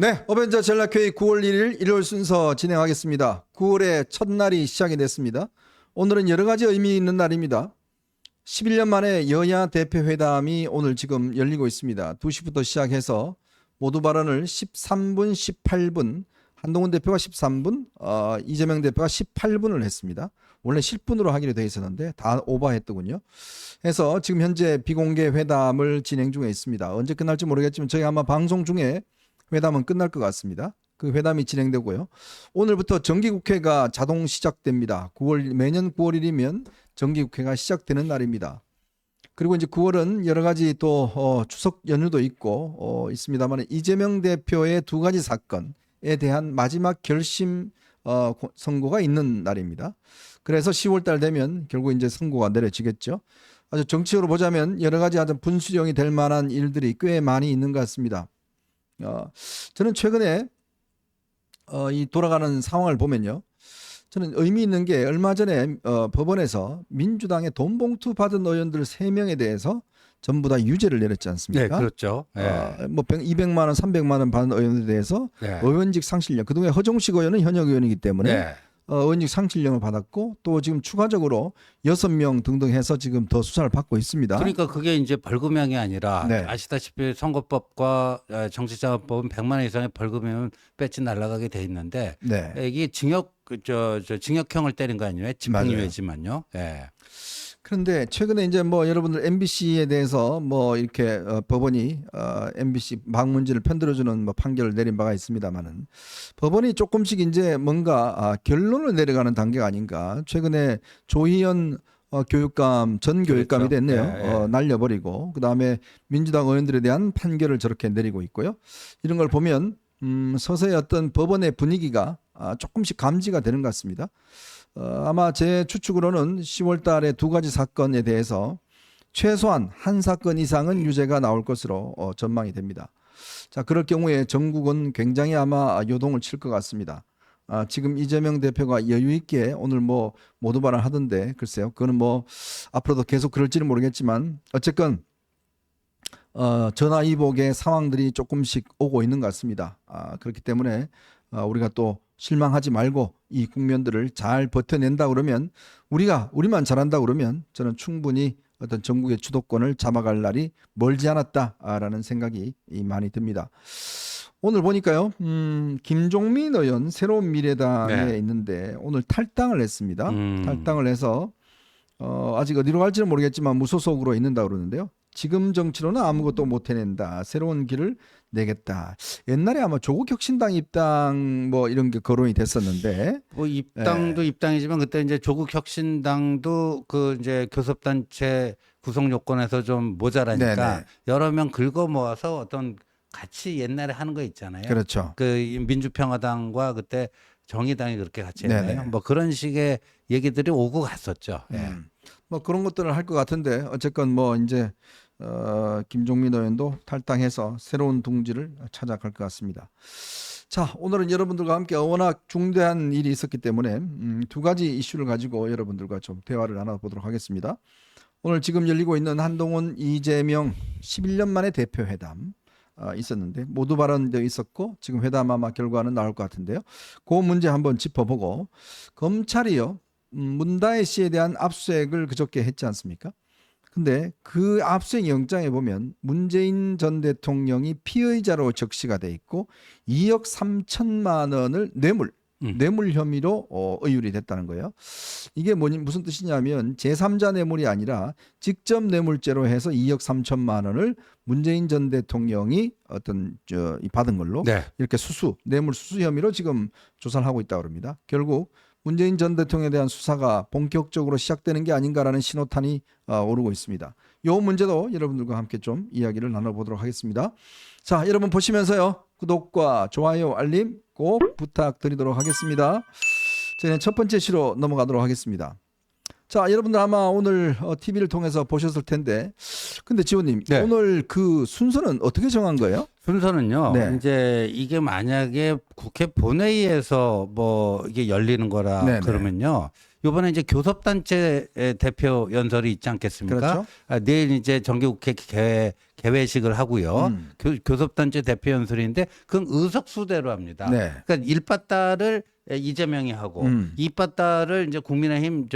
네, 어벤져 전략회의 9월 1일 일요일 순서 진행하겠습니다. 9월의 첫날이 시작이 됐습니다. 오늘은 여러 가지 의미 있는 날입니다. 11년 만에 여야 대표회담이 오늘 지금 열리고 있습니다. 2시부터 시작해서 모두 발언을 13분, 18분, 한동훈 대표가 13분, 이재명 대표가 18분을 했습니다. 원래 10분으로 하기로 돼 있었는데 다 오버했더군요. 해서 지금 현재 비공개 회담을 진행 중에 있습니다. 언제 끝날지 모르겠지만 저희 아마 방송 중에 회담은 끝날 것 같습니다. 그 회담이 진행되고요. 오늘부터 정기국회가 자동 시작됩니다. 매년 9월 1일이면 정기국회가 시작되는 날입니다. 그리고 이제 9월은 여러 가지 또 추석 연휴도 있고 있습니다만 이재명 대표의 두 가지 사건에 대한 마지막 결심 선고가 있는 날입니다. 그래서 10월 달 되면 결국 이제 선고가 내려지겠죠. 아주 정치적으로 보자면 여러 가지 아주 분수령이 될 만한 일들이 꽤 많이 있는 것 같습니다. 저는 최근에 이 돌아가는 상황을 보면요. 저는 의미 있는 게 얼마 전에 법원에서 민주당의 돈 봉투 받은 의원들 3명에 대해서 전부 다 유죄를 내렸지 않습니까? 네, 그렇죠. 네. 뭐 200만 원, 300만 원 받은 의원들에 대해서 네. 의원직 상실령. 그동안 허정식 의원은 현역 의원이기 때문에 네. 의원직 상실령을 받았고 또 지금 추가적으로 6명 등등 해서 지금 더 수사를 받고 있습니다. 그러니까 그게 이제 벌금형이 아니라 네. 아시다시피 선거법과 정치자금법은 100만 원 이상의 벌금이면 배지 날아가게 돼 있는데 네. 이게 징역 징역형을 때린 거 아니에요? 집행유예지만요. 네. 그런데 최근에 이제 뭐 여러분들 MBC에 대해서 뭐 이렇게 법원이 MBC 방문진을 편들어주는 뭐 판결을 내린 바가 있습니다만은 법원이 조금씩 이제 뭔가 결론을 내려가는 단계가 아닌가. 최근에 조희연 교육감 전 교육감이 그렇죠. 됐네요. 네. 날려버리고 그 다음에 민주당 의원들에 대한 판결을 저렇게 내리고 있고요. 이런 걸 보면 서서히 어떤 법원의 분위기가 조금씩 감지가 되는 것 같습니다. 아마 제 추측으로는 10월 달에 두 가지 사건에 대해서 최소한 한 사건 이상은 유죄가 나올 것으로 전망이 됩니다. 자, 그럴 경우에 전국은 굉장히 아마 요동을 칠 것 같습니다. 지금 이재명 대표가 여유 있게 오늘 뭐 모두 발언하던데 글쎄요. 그거는 뭐 앞으로도 계속 그럴지는 모르겠지만 어쨌건 전화위복의 상황들이 조금씩 오고 있는 것 같습니다. 그렇기 때문에 우리가 또 실망하지 말고 이 국면들을 잘 버텨낸다 그러면 우리만 잘한다 그러면 저는 충분히 어떤 전국의 주도권을 잡아갈 날이 멀지 않았다라는 생각이 많이 듭니다. 오늘 보니까요, 김종민 의원 새로운 미래당에 네. 있는데 오늘 탈당을 했습니다. 탈당을 해서 아직 어디로 갈지는 모르겠지만 무소속으로 있는다 그러는데요. 지금 정치로는 아무것도 못 해낸다. 새로운 길을 내겠다. 옛날에 아마 조국 혁신당 입당 뭐 이런 게 거론이 됐었는데. 뭐 입당도 입당이지만 그때 이제 조국 혁신당도 그 이제 교섭단체 구성 요건에서 좀 모자라니까 네네. 여러 명 긁어 모아서 어떤 같이 옛날에 하는 거 있잖아요. 그렇죠. 그 민주평화당과 그때 정의당이 그렇게 같이 네네. 했나요? 뭐 그런 식의 얘기들이 오고 갔었죠. 예. 뭐 그런 것들을 할 것 같은데 어쨌건 뭐 이제 김종민 의원도 탈당해서 새로운 둥지를 찾아갈 것 같습니다. 자, 오늘은 여러분들과 함께 워낙 중대한 일이 있었기 때문에 두 가지 이슈를 가지고 여러분들과 좀 대화를 나눠보도록 하겠습니다. 오늘 지금 열리고 있는 한동훈, 이재명 11년 만에 대표회담 있었는데 모두 발언도 있었고 지금 회담 아마 결과는 나올 것 같은데요. 그 문제 한번 짚어보고 검찰이요. 문다혜 씨에 대한 압수수색을 그저께 했지 않습니까? 근데 그 압수수색 영장에 보면 문재인 전 대통령이 피의자로 적시가 돼 있고 2억 3천만 원을 뇌물 혐의로 의율이 됐다는 거예요. 이게 무슨 뜻이냐면 제3자 뇌물이 아니라 직접 뇌물죄로 해서 2억 3천만 원을 문재인 전 대통령이 받은 걸로 네. 이렇게 뇌물 수수 혐의로 지금 조사를 하고 있다고 합니다. 결국 문재인 전 대통령에 대한 수사가 본격적으로 시작되는 게 아닌가라는 신호탄이 오르고 있습니다. 이 문제도 여러분들과 함께 좀 이야기를 나눠보도록 하겠습니다. 자, 여러분 보시면서요. 구독과 좋아요, 알림 꼭 부탁드리도록 하겠습니다. 저희는 첫 번째 시로 넘어가도록 하겠습니다. 자, 여러분들 아마 오늘 TV를 통해서 보셨을 텐데 근데 지호님 네. 오늘 그 순서는 어떻게 정한 거예요? 순서는요. 네. 이제 이게 만약에 국회 본회의에서 뭐 이게 열리는 거라 네네. 그러면요. 이번에 이제 교섭단체 대표 연설이 있지 않겠습니까? 그렇죠. 내일 이제 정기국회 개회식을 하고요. 교섭단체 대표 연설인데 그건 의석수대로 합니다. 네. 그러니까 1빠따를 이재명이 하고 2빠따를 이제 국민의힘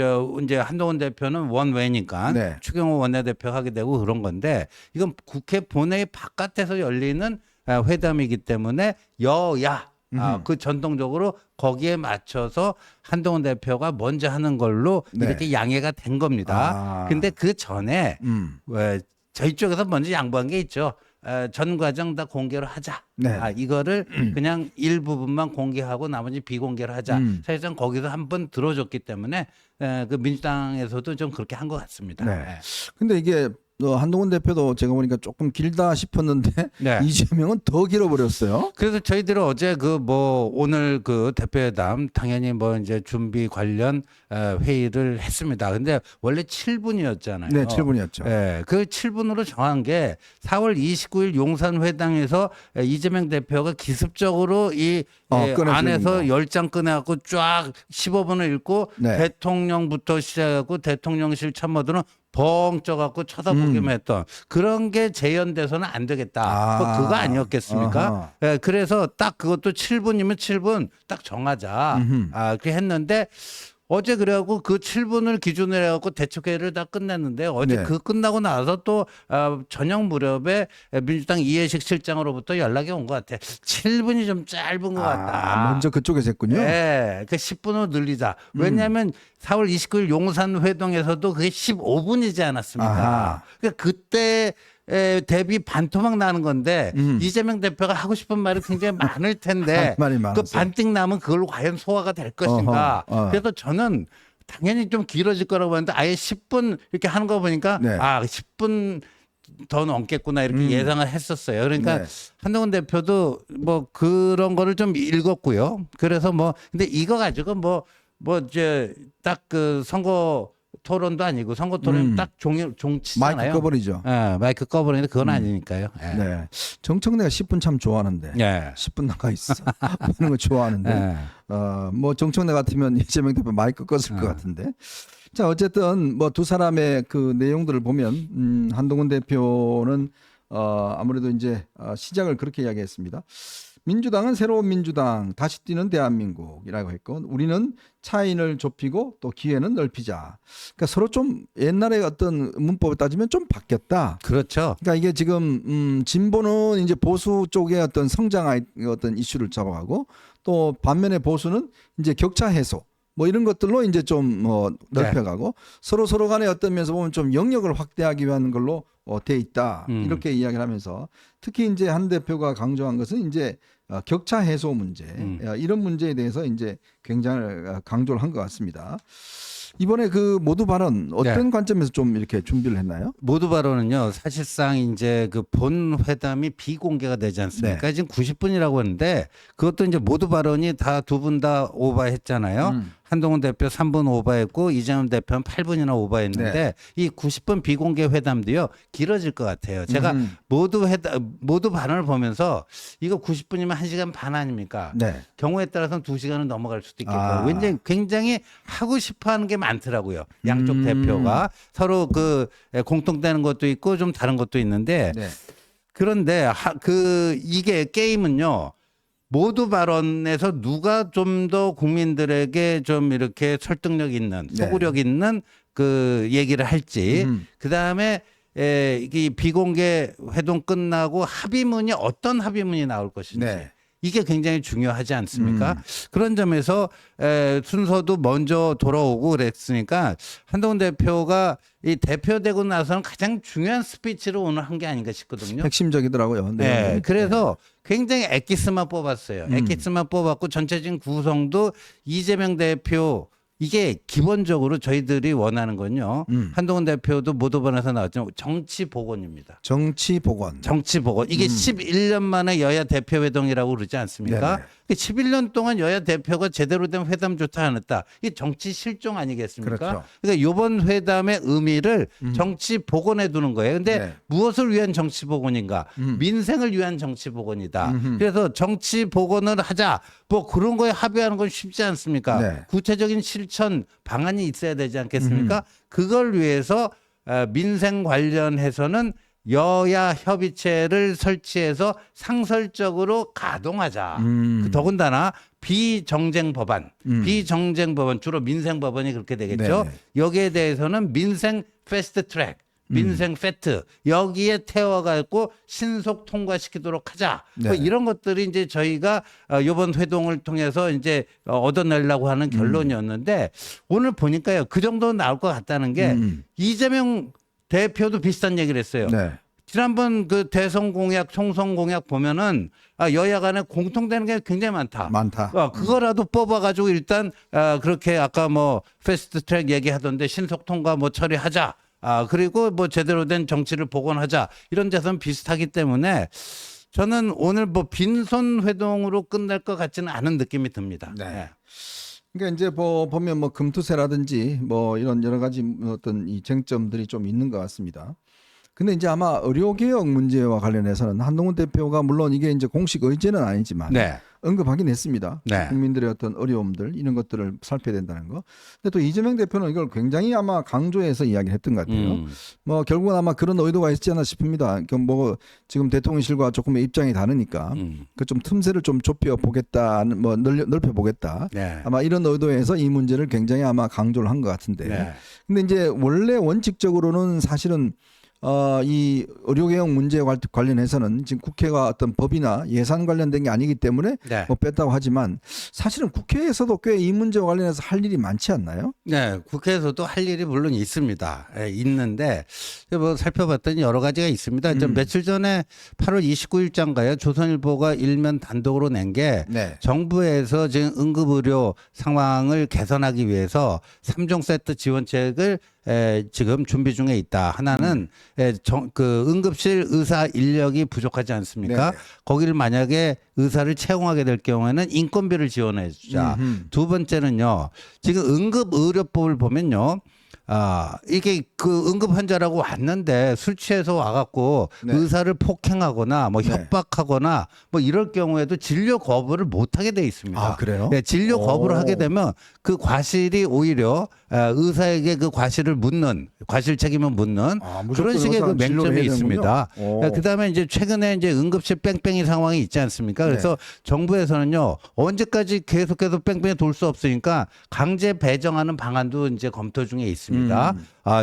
이제 한동훈 대표는 원외니까 네. 추경호 원내대표가 하게 되고 그런 건데 이건 국회 본회의 바깥에서 열리는 회담이기 때문에 여야 그 전통적으로 거기에 맞춰서 한동훈 대표가 먼저 하는 걸로 네. 이렇게 양해가 된 겁니다. 근데 그 전에 저희 쪽에서 먼저 양보한 게 있죠. 전 과정 다 공개로 하자. 네. 이거를 그냥 일부분만 공개하고 나머지 비공개로 하자. 사실상 거기서 한번 들어줬기 때문에 그 민주당에서도 좀 그렇게 한 것 같습니다. 네. 근데 이게 한동훈 대표도 제가 보니까 조금 길다 싶었는데 네. 이재명은 더 길어버렸어요. 그래서 저희들은 어제 그 뭐 오늘 그 대표회담 당연히 뭐 이제 준비 관련 회의를 했습니다. 근데 원래 7분이었잖아요. 네, 7분이었죠. 네, 그 7분으로 정한 게 4월 29일 용산 회당에서 이재명 대표가 기습적으로 이 꺼내주는 안에서 거. 10장 꺼내갖고 쫙 15분을 읽고 네. 대통령부터 시작하고 대통령실 참모들은 벙 쪄갖고 쳐다보기만 했던 그런 게 재연돼서는 안 되겠다. 그거 아니었겠습니까? 예, 그래서 딱 그것도 7분이면 7분 딱 정하자. 그렇게 했는데 어제 그래갖고 그 7분을 기준으로 해갖고 대책회의를 다 끝냈는데 어제 네. 그 끝나고 나서 또 저녁 무렵에 민주당 이해식 실장으로부터 연락이 온 것 같아. 7분이 좀 짧은 것 같다. 먼저 그쪽에서 했군요. 네, 그 10분으로 늘리자. 왜냐하면 4월 29일 용산 회동에서도 그게 15분이지 않았습니까? 아하. 그러니까 그때 대비 반토막 나는 건데 이재명 대표가 하고 싶은 말이 굉장히 많을 텐데 할 말이 그 많았어요. 반띵 나면 그걸 과연 소화가 될 것인가? 어허. 그래서 저는 당연히 좀 길어질 거라고 봤는데 아예 10분 이렇게 하는 거 보니까 네. 10분 더 넘겠구나 이렇게 예상을 했었어요. 그러니까 네. 한동훈 대표도 뭐 그런 거를 좀 읽었고요. 그래서 뭐 근데 이거 가지고 뭐 이제 딱 그 선거 토론도 아니고 선거 토론 딱 종치잖아요. 마이크 꺼버리죠. 예, 마이크 꺼버리는데 그건 아니니까요. 예. 네. 정청래가 10분 참 좋아하는데. 예. 10분 나가 있어. 하는 거 좋아하는데. 예. 뭐 정청래 같으면 이재명 대표 마이크 껐을 것 같은데. 자, 어쨌든 뭐 두 사람의 그 내용들을 보면 한동훈 대표는 아무래도 이제 시작을 그렇게 이야기했습니다. 민주당은 새로운 민주당, 다시 뛰는 대한민국이라고 했고, 우리는 차이를 좁히고 또 기회는 넓히자. 그러니까 서로 좀 옛날에 어떤 문법을 따지면 좀 바뀌었다. 그렇죠. 그러니까 이게 지금 진보는 이제 보수 쪽의 어떤 성장 어떤 이슈를 잡아가고, 또 반면에 보수는 이제 격차 해소. 뭐 이런 것들로 이제 좀 넓혀가고 서로 간에 어떤 면에서 보면 좀 영역을 확대하기 위한 걸로 돼 있다 이렇게 이야기를 하면서 특히 이제 한 대표가 강조한 것은 이제 격차 해소 문제 이런 문제에 대해서 이제 굉장히 강조를 한 것 같습니다. 이번에 그 모두 발언 어떤 관점에서 좀 이렇게 준비를 했나요? 모두 발언은요 사실상 이제 그 본 회담이 비공개가 되지 않습니까? 네. 지금 90분이라고 하는데 그것도 이제 모두 발언이 다 두 분 다 오버했잖아요. 한동훈 대표 3분 오버했고 이재명 대표는 8분이나 오버했는데 이 90분 비공개 회담도요 길어질 것 같아요. 제가 모두 발언을 보면서 이거 90분이면 1시간 반 아닙니까? 네. 경우에 따라서는 2시간은 넘어갈 수도 있겠고 왠지 굉장히 하고 싶어하는 게 많더라고요. 양쪽 대표가 서로 그 공통되는 것도 있고 좀 다른 것도 있는데 네. 그런데 이게 게임은요. 모두 발언에서 누가 좀 더 국민들에게 좀 이렇게 설득력 있는 소구력 있는 그 얘기를 할지 그다음에 이 비공개 회동 끝나고 합의문이 어떤 합의문이 나올 것인지 네. 이게 굉장히 중요하지 않습니까? 그런 점에서 순서도 먼저 돌아오고 그랬으니까 한동훈 대표가 이 대표되고 나서는 가장 중요한 스피치를 오늘 한 게 아닌가 싶거든요. 핵심적이더라고요. 네, 그래서 굉장히 엑기스만 뽑았어요. 엑기스만 뽑았고 전체적인 구성도 이재명 대표 이게 기본적으로 저희들이 원하는 건요. 한동훈 대표도 모두번에서 나왔지만 정치 복원입니다. 정치 복원. 정치 복원. 이게 11년 만에 여야 대표 회동이라고 그러지 않습니까? 네네. 11년 동안 여야 대표가 제대로 된 회담조차 안 했다. 이게 정치 실종 아니겠습니까? 그렇죠. 그러니까 이번 회담의 의미를 정치 복원해 두는 거예요. 근데 네. 무엇을 위한 정치 복원인가? 민생을 위한 정치 복원이다. 그래서 정치 복원을 하자. 뭐 그런 거에 합의하는 건 쉽지 않습니까? 네. 구체적인 실천 방안이 있어야 되지 않겠습니까? 그걸 위해서 민생 관련해서는 여야 협의체를 설치해서 상설적으로 가동하자. 더군다나 비정쟁 법안, 비정쟁 법안 주로 민생 법안이 그렇게 되겠죠. 네네. 여기에 대해서는 민생 패스트 트랙, 민생 패트 여기에 태워갖고 신속 통과시키도록 하자. 네. 뭐 이런 것들이 이제 저희가 이번 회동을 통해서 이제 얻어내려고 하는 결론이었는데 오늘 보니까요 그 정도는 나올 것 같다는 게 이재명 대표도 비슷한 얘기를 했어요. 네. 지난번 그 대선 공약, 총선 공약 보면은 여야 간에 공통되는 게 굉장히 많다. 많다. 그거라도 뽑아가지고 일단 그렇게 아까 뭐 패스트 트랙 얘기하던데 신속 통과 뭐 처리하자. 그리고 뭐 제대로 된 정치를 복원하자. 이런 데서는 비슷하기 때문에 저는 오늘 뭐 빈손 회동으로 끝날 것 같지는 않은 느낌이 듭니다. 네. 그러니까 이제 뭐 보면 뭐 금투세라든지 뭐 이런 여러 가지 어떤 이 쟁점들이 좀 있는 것 같습니다. 근데 이제 아마 의료개혁 문제와 관련해서는 한동훈 대표가 물론 이게 이제 공식 의제는 아니지만 네. 언급하긴 했습니다. 네. 국민들의 어떤 어려움들 이런 것들을 살펴야 된다는 거. 근데 또 이재명 대표는 이걸 굉장히 아마 강조해서 이야기를 했던 것 같아요. 뭐 결국은 아마 그런 의도가 있지 않나 싶습니다. 뭐 지금 대통령실과 조금의 입장이 다르니까 그 좀 틈새를 좀 좁혀 보겠다는 뭐 넓혀 보겠다. 네. 아마 이런 의도에서 이 문제를 굉장히 아마 강조를 한 것 같은데. 네. 근데 이제 원래 원칙적으로는 사실은 이 의료개혁 문제에 관련해서는 지금 국회가 어떤 법이나 예산 관련된 게 아니기 때문에 네. 뭐 뺐다고 하지만 사실은 국회에서도 꽤 이 문제와 관련해서 할 일이 많지 않나요? 네, 국회에서도 할 일이 물론 있습니다. 있는데 뭐 살펴봤더니 여러 가지가 있습니다. 좀 며칠 전에 8월 29일자인가요? 조선일보가 일면 단독으로 낸 게 네. 정부에서 지금 응급의료 상황을 개선하기 위해서 3종 세트 지원책을 지금 준비 중에 있다. 하나는 그 응급실 의사 인력이 부족하지 않습니까? 네. 거기를 만약에 의사를 채용하게 될 경우에는 인건비를 지원해 주자. 두 번째는요. 지금 응급의료법을 보면요. 이게 그 응급 환자라고 왔는데 술 취해서 와갖고 네. 의사를 폭행하거나 뭐 네. 협박하거나 뭐 이럴 경우에도 진료 거부를 못하게 돼 있습니다. 아, 그래요? 네, 진료 거부를 오. 하게 되면 그 과실이 오히려 의사에게 그 과실을 묻는 과실 책임을 묻는 무조건 그런 식의 그 의사는 진료를 맹점이 해야 있습니다. 되는군요. 오. 그다음에 이제 최근에 이제 응급실 뺑뺑이 상황이 있지 않습니까? 그래서 정부에서는요 언제까지 계속해서 뺑뺑이 돌 수 없으니까 강제 배정하는 방안도 이제 검토 중에 있습니다.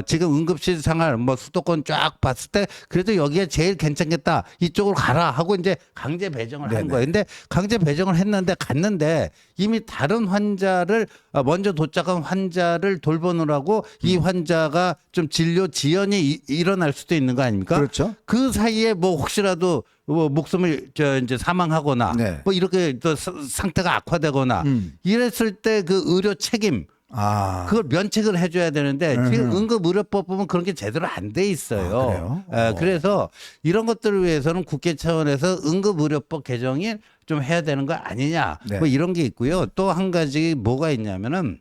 지금 응급실 상황 뭐 수도권 쫙 봤을 때 그래도 여기가 제일 괜찮겠다 이쪽으로 가라 하고 이제 강제 배정을 한 네네. 거예요. 근데 강제 배정을 했는데 갔는데 이미 다른 환자를 먼저 도착한 환자를 돌보느라고 이 환자가 좀 진료 지연이 일어날 수도 있는 거 아닙니까? 그렇죠. 그 사이에 뭐 혹시라도 뭐 목숨을 이제 사망하거나 네. 뭐 이렇게 또 상태가 악화되거나 이랬을 때 그 의료 책임 그걸 면책을 해줘야 되는데 지금 응급의료법 보면 그런 게 제대로 안 돼 있어요. 그래요? 그래서 이런 것들을 위해서는 국회 차원에서 응급의료법 개정이 좀 해야 되는 거 아니냐 네. 뭐 이런 게 있고요. 또 한 가지 뭐가 있냐면은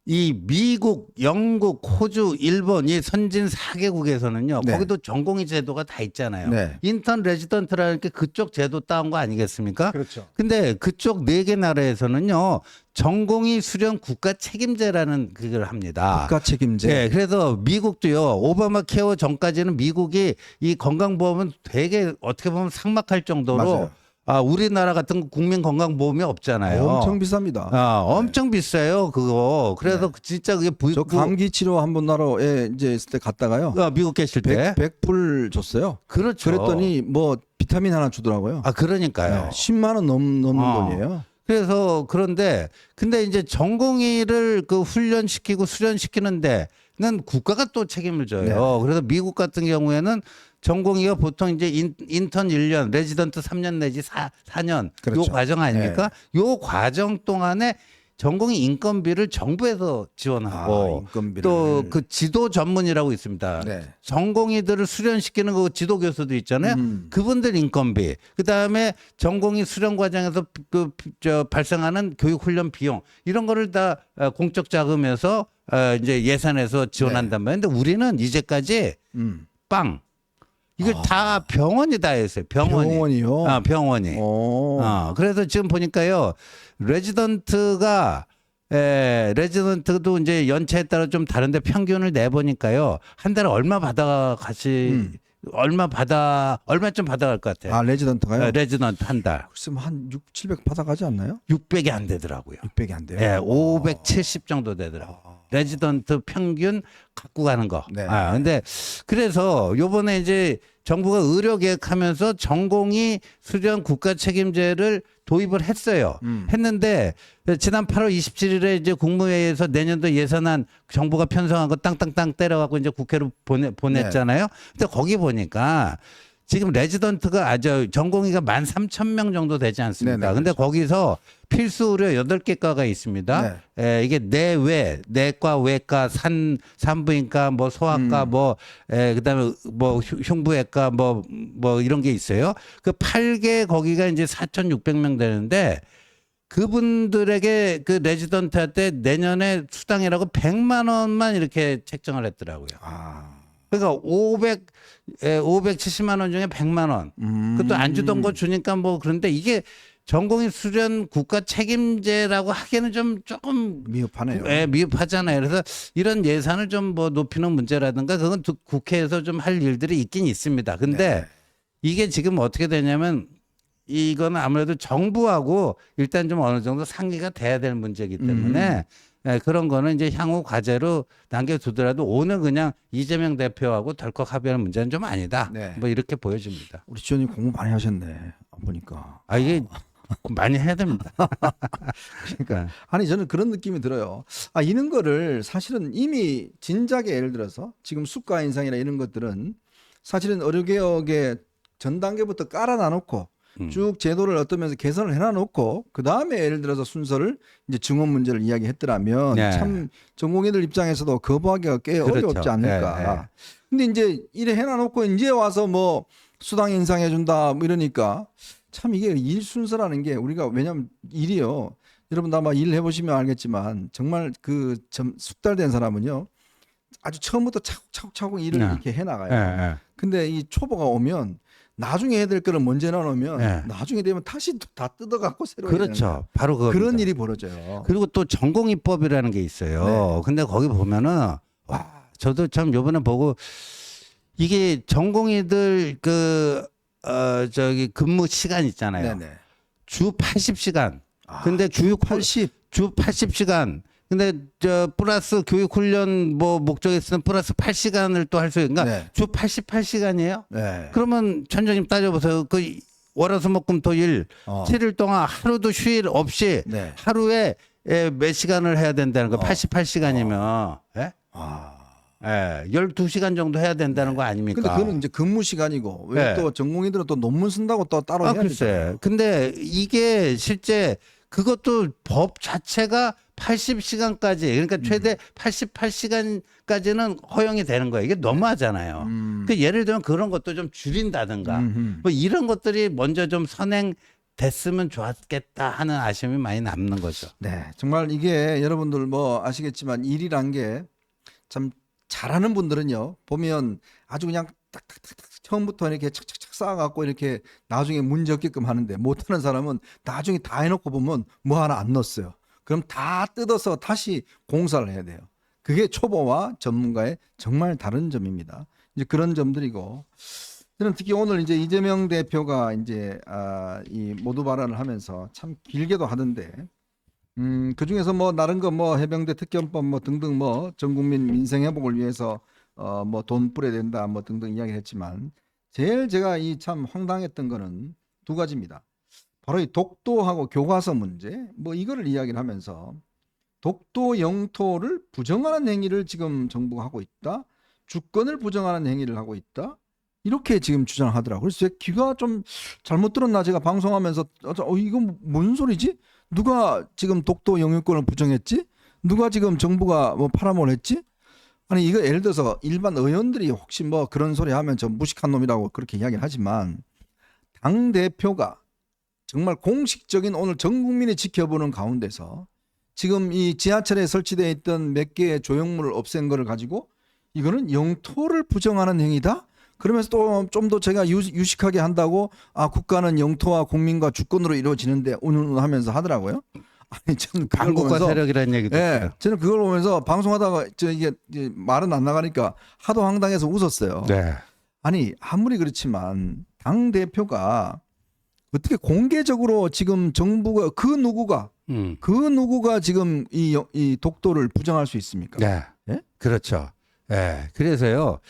이 미국, 영국, 호주, 일본 이 선진 4개국에서는요. 네. 거기도 전공의 제도가 다 있잖아요. 네. 인턴 레지던트라는 게 그쪽 제도 따온 거 아니겠습니까? 그렇죠. 근데 그쪽 4개 나라에서는요. 전공의 수련 국가 책임제라는 그걸 합니다. 국가 책임제. 네, 그래서 미국도요. 오바마 케어 전까지는 미국이 이 건강보험은 되게 어떻게 보면 삭막할 정도로 맞아요. 우리나라 같은 국민건강보험이 없잖아요. 엄청 비쌉니다. 엄청 비싸요, 그거. 그래서 진짜 그게 저 감기 치료 한번 나라에 이제 있을 때 갔다가요. 미국 계실 때. 100불 줬어요. 그렇죠. 그랬더니 뭐 비타민 하나 주더라고요. 그러니까요. 10만 원 넘는 돈이에요. 그래서 그런데 근데 이제 전공의를 그 훈련시키고 수련시키는데는 국가가 또 책임을 져요. 네. 그래서 미국 같은 경우에는 전공의가 보통 이제 인턴 1년, 레지던트 3년 내지 4년 그렇죠. 요 과정 아닙니까? 요 과정 동안에 전공의 인건비를 정부에서 지원하고 인건비를. 또 그 지도 전문이라고 있습니다. 네. 전공의들을 수련시키는 그 지도 교수도 있잖아요. 그분들 인건비. 그다음에 전공의 수련 과정에서 발생하는 교육 훈련 비용 이런 거를 다 공적 자금에서 이제 예산에서 지원한단 말이에요. 근데 우리는 이제까지 빵 이걸 다 병원이 다 했어요. 병원이요? 병원이. 그래서 지금 보니까요. 레지던트도 이제 연차에 따라 좀 다른데 평균을 내보니까요. 한 달에 얼마 얼마쯤 받아갈 것 같아요. 아, 레지던트가요? 레지던트 한 달. 글쎄 뭐한 700 받아가지 않나요? 600이 안 되더라고요. 600이 안 돼요. 예, 570 정도 되더라고요. 레지던트 평균 갖고 가는 거. 네. 근데 그래서 요번에 이제 정부가 의료 계획하면서 전공의 수련 국가 책임제를 도입을 했어요. 했는데 지난 8월 27일에 이제 국무회의에서 내년도 예산안 정부가 편성한 거 땅땅땅 때려갖고 이제 국회로 보냈잖아요. 근데 거기 보니까 지금 레지던트가 전공의가 13,000명 정도 되지 않습니까? 네네, 근데 거기서 필수 의료 8개과가 있습니다. 네. 이게 내과, 외과, 산부인과, 뭐 소아과, 그다음에 뭐 흉부외과, 뭐 이런 게 있어요. 그 8개 거기가 이제 4,600명 되는데 그분들에게 그 레지던트한테 내년에 수당이라고 100만 원만 이렇게 책정을 했더라고요. 그러니까 570만 원 중에 100만 원. 그것도 안 주던 거 주니까 뭐 그런데 이게 전공의 수련 국가 책임제라고 하기에는 좀 조금 미흡하네요. 미흡하잖아요. 그래서 이런 예산을 좀 뭐 높이는 문제라든가 그건 국회에서 좀 할 일들이 있긴 있습니다. 근데 이게 지금 어떻게 되냐면 이거는 아무래도 정부하고 일단 좀 어느 정도 상의가 돼야 될 문제이기 때문에 그런 거는 이제 향후 과제로 남겨두더라도 오늘 그냥 이재명 대표하고 덜컥 합의할 문제는 좀 아니다. 네. 뭐 이렇게 보여집니다. 우리 지원님 공부 많이 하셨네. 보니까. 이게 많이 해야 됩니다. 그러니까 아니 저는 그런 느낌이 들어요. 이런 거를 사실은 이미 진작에 예를 들어서 지금 수가 인상이나 이런 것들은 사실은 의료개혁의 전 단계부터 깔아놔놓고 쭉 제도를 어떠면서 개선을 해놔놓고 그 다음에 예를 들어서 순서를 이제 증원 문제를 이야기했더라면 참 전공의들 입장에서도 거부하기가 꽤 어렵지 않을까. 근데 이제 이래 해놔놓고 이제 와서 뭐 수당 인상해준다 뭐 이러니까 참 이게 일 순서라는 게 우리가 왜냐면 일이요. 여러분 아마 일 해보시면 알겠지만 정말 그 숙달된 사람은요. 아주 처음부터 차곡차곡 일을 이렇게 해나가요. 근데 이 초보가 오면 나중에 해야 될 거를 먼저 해놓으면 나중에 되면 다시 다 뜯어갖고 새로 그렇죠. 바로 그런 일이 벌어져요. 그리고 또 전공의법이라는 게 있어요. 근데 거기 보면은 저도 참 요번에 보고 이게 전공의들 저기 근무 시간 있잖아요. 주 80시간. 근데 주 80시간. 근데 플러스 교육 훈련 목적에 쓰는 플러스 8시간을 또 할 수 있으니까 주 88시간이에요. 그러면 천장님 따져보세요. 그 월화수목금토일 7일 동안 하루도 휴일 없이 하루에 몇 시간을 해야 된다는 거 88시간이면 12시간 정도 해야 된다는 거 아닙니까? 근데 그거는 이제 근무 시간이고 왜 또 전공의들은 또 논문 쓴다고 또 따로 해야 글쎄. 근데 이게 실제 그것도 법 자체가 80시간까지 그러니까 최대 88시간까지는 허용이 되는 거예요. 이게 너무하잖아요. 그 예를 들면 그런 것도 좀 줄인다든가 뭐 이런 것들이 먼저 좀 선행됐으면 좋았겠다 하는 아쉬움이 많이 남는 거죠. 네, 정말 이게 여러분들 뭐 아시겠지만 일이란 게 참 잘하는 분들은요 보면 아주 그냥 딱딱딱 처음부터 이렇게 착착착 쌓아갖고 이렇게 나중에 문제 없게끔 하는데 못하는 사람은 나중에 다 해놓고 보면 뭐 하나 안 넣었어요. 그럼 다 뜯어서 다시 공사를 해야 돼요. 그게 초보와 전문가의 정말 다른 점입니다. 이제 그런 점들이고 저는 특히 오늘 이제 이재명 대표가 이제 이 모두 발언을 하면서 참 길게도 하던데 그 중에서 뭐 다른 거 뭐 해병대 특견법 뭐 등등 뭐 전 국민 민생 회복을 위해서 뭐 돈 뿌려야 된다 뭐 등등 이야기를 했지만 제일 제가 이 참 황당했던 거는 두 가지입니다. 바로 이 독도하고 교과서 문제 뭐 이거를 이야기를 하면서 독도 영토를 부정하는 행위를 지금 정부가 하고 있다. 주권을 부정하는 행위를 하고 있다. 이렇게 지금 주장을 하더라고요. 그래서 제 귀가 좀 잘못 들었나 제가 방송하면서 이건 뭔 소리지? 누가 지금 독도 영유권을 부정했지? 누가 지금 정부가 뭐 팔아먹었지? 아니 이거 예를 들어서 일반 의원들이 혹시 뭐 그런 소리 하면 저 무식한 놈이라고 그렇게 이야기를 하지만 당 대표가 정말 공식적인 오늘 전 국민이 지켜보는 가운데서 지금 이 지하철에 설치되어 있던 몇 개의 조형물을 없앤 거를 가지고 이거는 영토를 부정하는 행위다. 그러면서 또 좀 더 제가 유식하게 한다고 국가는 영토와 국민과 주권으로 이루어지는데 운운하면서 하더라고요. 아니 저는 그걸 강국과 보면서 세력이라는 얘기도 예, 있어요. 저는 그걸 보면서 방송하다가 이게 말은 안 나가니까 하도 황당해서 웃었어요. 네. 아니 아무리 그렇지만 당 대표가 어떻게 공개적으로 지금 정부가 그 누구가 지금 이 독도를 부정할 수 있습니까? 네. 예? 그렇죠. 예. 그래서요.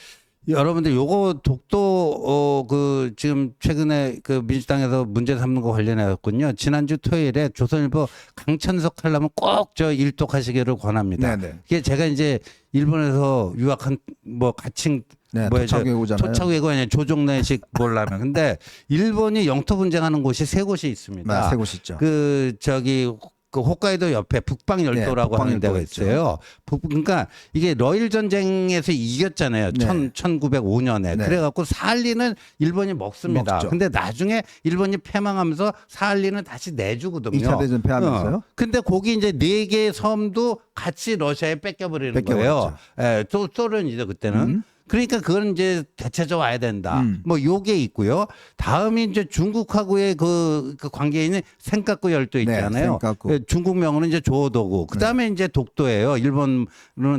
여러분들 요거 독도 그 지금 최근에 그 민주당에서 문제 삼는 거 관련해 갖군요. 지난주 토요일에 조선일보 강천석 칼럼은 꼭 저 일독하시기를 권합니다. 네네. 이게 제가 이제 일본에서 유학한 뭐 가칭 네, 뭐죠? 토착외고잖아요. 토착외고 아니야 조종내식 몰라면. 근데 일본이 영토 분쟁하는 곳이 세 곳이 있습니다. 세 곳 있죠. 그 저기 그 홋카이도 옆에 북방열도라고 네, 하는 데가 북방열도가 있어요. 그러니까 이게 러일 전쟁에서 이겼잖아요. 네. 1905년에. 네. 그래갖고 사할리는 일본이 먹습니다. 먹죠. 근데 나중에 일본이 패망하면서 사할리는 다시 내주거든요. 2차 대전 패하면서요? 근데 거기 이제 네 개의 섬도 같이 러시아에 뺏겨버리는 뺏겨버렸죠. 거예요. 예, 또 소련이죠 그때는. 그러니까 그건 이제 대체적 와야 된다. 뭐 요게 있고요. 다음이 이제 중국하고의 그 관계에 있는 센카쿠 열도 있잖아요. 센카쿠. 중국 명은 이제 조도고. 그다음에 이제 독도예요. 일본은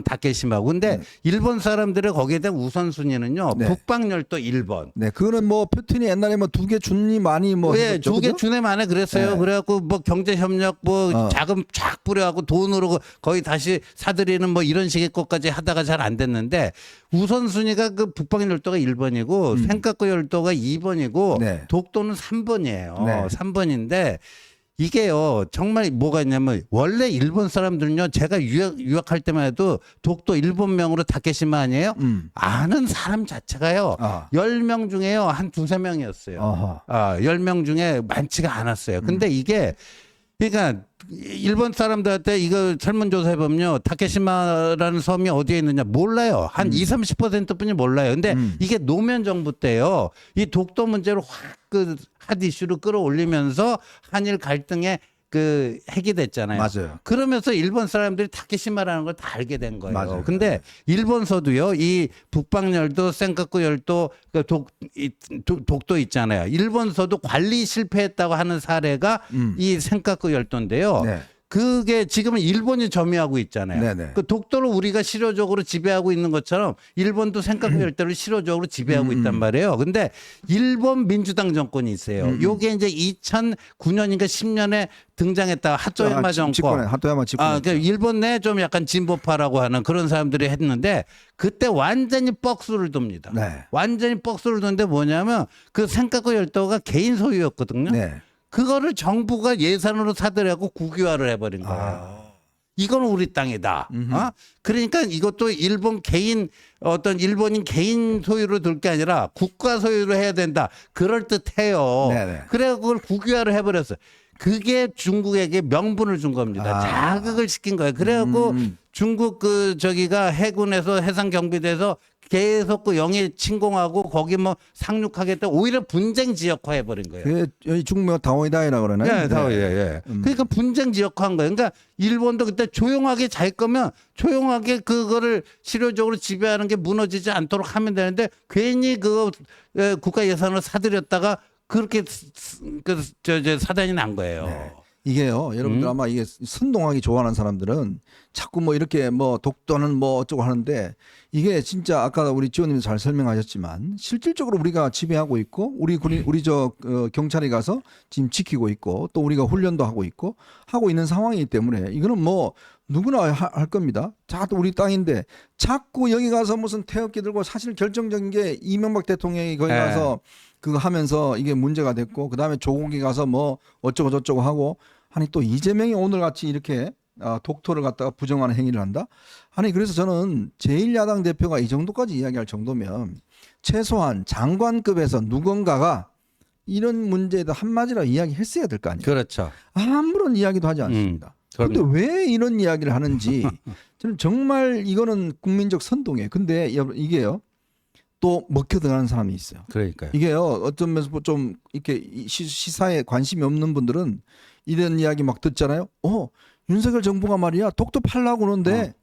다케시마고. 근데 일본 사람들의 거기에 대한 우선순위는요. 네. 북방 열도 1번. 네, 그거는 뭐 푸틴이 옛날에 뭐 2개 준니 많이 뭐 예, 했었죠, 2개 그죠? 준해 만에 그랬어요. 네. 그래갖고 뭐 경제 협력 뭐 어. 자금 쫙 뿌려갖고 돈으로 거의 다시 사들이는 뭐 이런 식의 것까지 하다가 잘 안 됐는데 우선순위가 그 북방 열도가 1번이고 센카쿠 열도가 2번이고 네. 독도는 3번이에요. 네. 3번인데 이게요 정말 뭐가 있냐면 원래 일본 사람들은요 제가 유학할 때만 해도 독도 일본명으로 다케시마 아니에요? 아는 사람 자체가요 10명 중에요 한 2~3명이었어요. 어허. 10명 중에 많지가 않았어요. 근데 이게 그러니까 일본 사람들한테 이거 설문조사 해보면요. 다케시마라는 섬이 어디에 있느냐 몰라요. 한 20~30%뿐이 몰라요. 근데 이게 노무현 정부 때요. 이 독도 문제를 확 그 핫 이슈로 끌어올리면서 한일 갈등에 그 핵이 됐잖아요. 맞아요. 그러면서 일본 사람들이 타케시마라는 걸 다 알게 된 거예요. 맞아요. 근데 일본서도요, 이 북방열도, 센카쿠 열도, 독도 있잖아요. 일본서도 관리 실패했다고 하는 사례가 이 센카쿠 열도인데요. 네. 그게 지금은 일본이 점유하고 있잖아요. 네네. 그 독도를 우리가 실효적으로 지배하고 있는 것처럼 일본도 센카쿠 열도를 실효적으로 지배하고 있단 말이에요. 근데 일본 민주당 정권이 있어요. 요게 이제 2009년인가 10년에 등장했다. 하토야마 정권. 하토야마 집권. 그러니까 일본 내 좀 약간 진보파라고 하는 그런 사람들이 했는데 그때 완전히 뻑수를 돕니다. 네. 완전히 뻑수를 돕는데 뭐냐면 그 센카쿠 열도가 개인 소유였거든요. 네. 그거를 정부가 예산으로 사들여고 국유화를 해버린 거예요. 이건 우리 땅이다. 그러니까 이것도 일본 개인 어떤 일본인 개인 소유로 둘 게 아니라 국가 소유로 해야 된다. 그럴 듯해요. 네네. 그래 그걸 국유화를 해버렸어요. 그게 중국에게 명분을 준 겁니다. 자극을 시킨 거예요. 그래갖고 중국 그 저기가 해군에서 해상 경비대에서 계속 그 영해 침공하고 거기 뭐 상륙하겠다. 오히려 분쟁 지역화 해버린 거예요. 그게 중국명 다오이다이라 그러나요? 네, 다, 예. 그러니까 분쟁 지역화한 거예요. 그러니까 일본도 그때 조용하게 잘 거면 조용하게 그거를 실효적으로 지배하는 게 무너지지 않도록 하면 되는데 괜히 그거 국가 예산을 사들였다가 그렇게 저 사단이 난 거예요. 네. 이게요, 여러분들 아마 이게 선동하기 좋아하는 사람들은 자꾸 뭐 이렇게 뭐 독도는 뭐 어쩌고 하는데 이게 진짜 아까 우리 지원님이 잘 설명하셨지만 실질적으로 우리가 지배하고 있고 우리 경찰이 가서 지금 지키고 있고 또 우리가 훈련도 하고 있고 하고 있는 상황이기 때문에 이거는 뭐 누구나 할 겁니다. 자, 또 우리 땅인데 자꾸 여기 가서 무슨 태극기 들고 사실 결정적인 게 이명박 대통령이 거기 가서 그거 하면서 이게 문제가 됐고 그다음에 조국이 가서 뭐 어쩌고 저쩌고 하고 아니 또 이재명이 오늘 같이 이렇게 독도를 갖다가 부정하는 행위를 한다. 아니 그래서 저는 제1야당 대표가 이 정도까지 이야기할 정도면 최소한 장관급에서 누군가가 이런 문제에도 한마디라도 이야기했어야 될 거 아니에요. 그렇죠. 아무런 이야기도 하지 않습니다. 그런데 그럼요. 왜 이런 이야기를 하는지 저는 정말 이거는 국민적 선동이에요. 근데 이게요 또 먹혀 들어가는 사람이 있어요. 그러니까요. 이게요 어떤 면에서 좀 이렇게 시사에 관심이 없는 분들은 이런 이야기 막 듣잖아요. 윤석열 정부가 말이야 독도 팔라고 그러는데